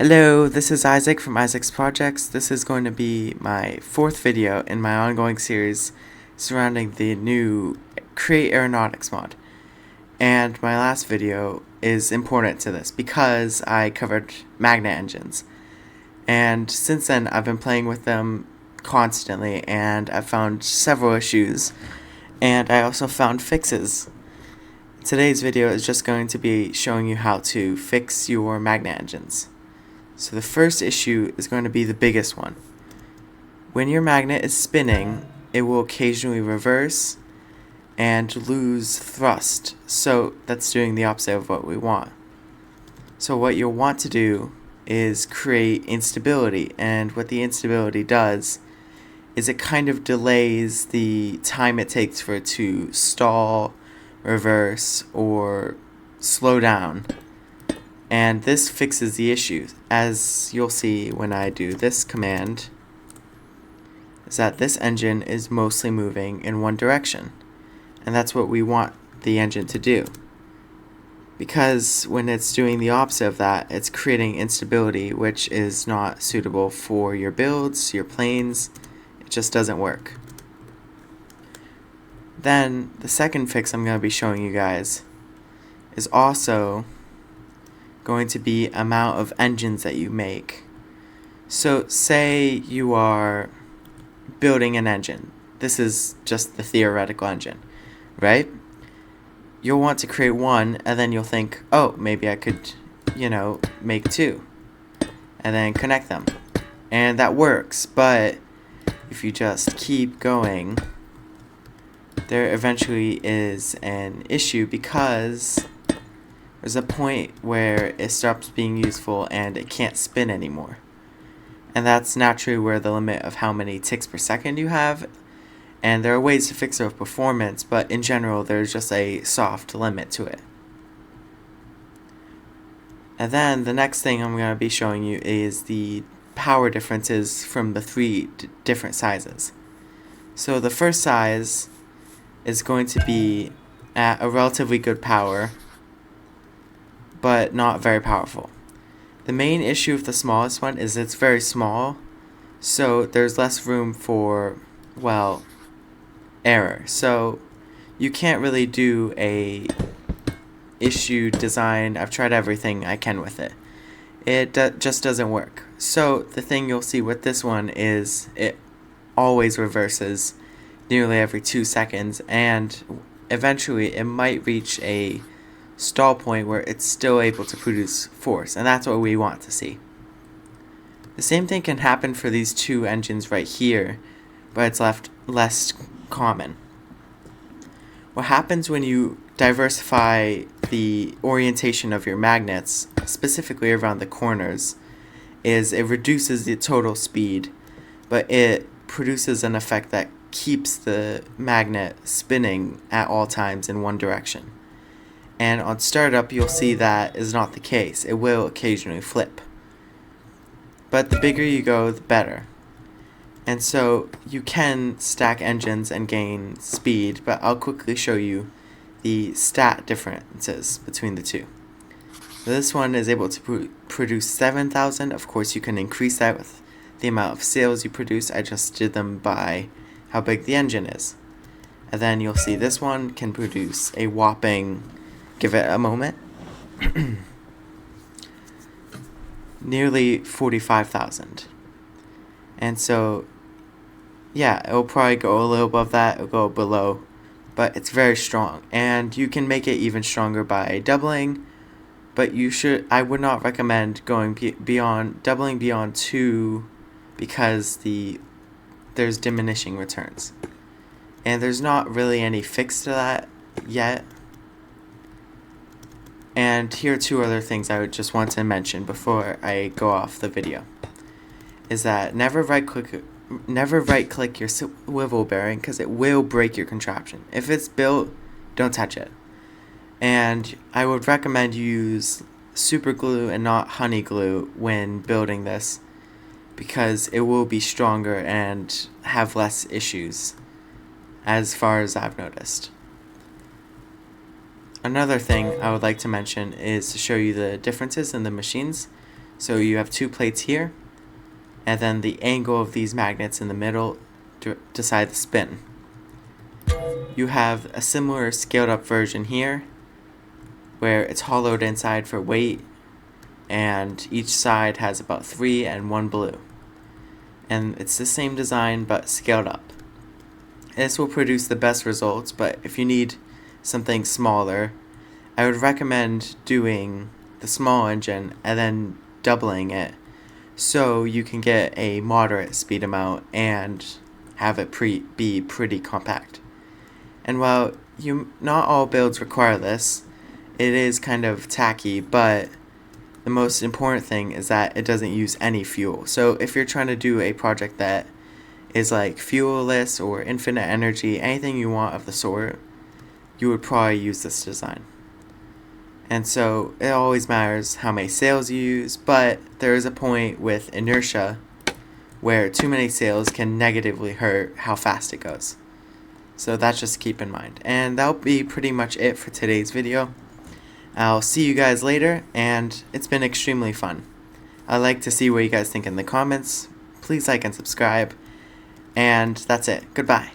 Hello, this is Isaac from Isaac's Projects. This is going to be my fourth video in my ongoing series surrounding the new Create Aeronautics mod. And my last video is important to this because I covered magnet engines. And since then I've been playing with them constantly and I've found several issues. And I also found fixes. Today's video is just going to be showing you how to fix your magnet engines. So the first issue is going to be the biggest one. When your magnet is spinning, it will occasionally reverse and lose thrust. So that's doing the opposite of what we want. So what you'll want to do is create instability, and what the instability does is it kind of delays the time it takes for it to stall, reverse, or slow down. And this fixes the issue, as you'll see when I do this command, is that this engine is mostly moving in one direction. And that's what we want the engine to do. Because when it's doing the opposite of that, it's creating instability, which is not suitable for your builds, your planes. It just doesn't work. Then the second fix I'm going to be showing you guys is also going to be amount of engines that you make. So say you are building an engine. This is just the theoretical engine, right? You'll want to create one, and then you'll think, oh, maybe I could, make two, and then connect them. And that works, but if you just keep going, there eventually is an issue because there's a point where it stops being useful and it can't spin anymore. And that's naturally where the limit of how many ticks per second you have. And there are ways to fix it with performance, but in general there's just a soft limit to it. And then the next thing I'm going to be showing you is the power differences from the three different sizes. So the first size is going to be at a relatively good power, but not very powerful. The main issue with the smallest one is it's very small, so there's less room for, error. So you can't really do a issue design. I've tried everything I can with it. It just doesn't work. So the thing you'll see with this one is it always reverses nearly every 2 seconds, and eventually it might reach a stall point where it's still able to produce force, and that's what we want to see. The same thing can happen for these two engines right here, but it's less common. What happens when you diversify the orientation of your magnets, specifically around the corners, is it reduces the total speed, but it produces an effect that keeps the magnet spinning at all times in one direction. And on startup, you'll see that is not the case. It will occasionally flip. But the bigger you go, the better. And so you can stack engines and gain speed, but I'll quickly show you the stat differences between the two. So this one is able to produce 7,000. Of course, you can increase that with the amount of sails you produce. I just did them by how big the engine is. And then you'll see this one can produce a whopping, give it a moment, nearly 45,000. And so, yeah, it'll probably go a little above that, it'll go below, but it's very strong. And you can make it even stronger by doubling, but I would not recommend going doubling beyond 2 because there's diminishing returns. And there's not really any fix to that yet. And here are two other things I would just want to mention before I go off the video. Is that never right click your swivel bearing, because it will break your contraption. If it's built, don't touch it. And I would recommend you use super glue and not honey glue when building this, because it will be stronger and have less issues, as far as I've noticed. Another thing I would like to mention is to show you the differences in the machines. So you have two plates here, and then the angle of these magnets in the middle decide the spin. You have a similar scaled up version here, where it's hollowed inside for weight, and each side has about 3 and 1 blue. And it's the same design but scaled up. This will produce the best results, but if you need something smaller, I would recommend doing the small engine and then doubling it so you can get a moderate speed amount and have it be pretty compact. And while not all builds require this, it is kind of tacky, but the most important thing is that it doesn't use any fuel. So if you're trying to do a project that is like fuelless or infinite energy, anything you want of the sort, you would probably use this design. And so it always matters how many sails you use, but there is a point with inertia where too many sails can negatively hurt how fast it goes. So that's just keep in mind. And that'll be pretty much it for today's video. I'll see you guys later, and it's been extremely fun. I'd like to see what you guys think in the comments. Please like and subscribe. And that's it. Goodbye.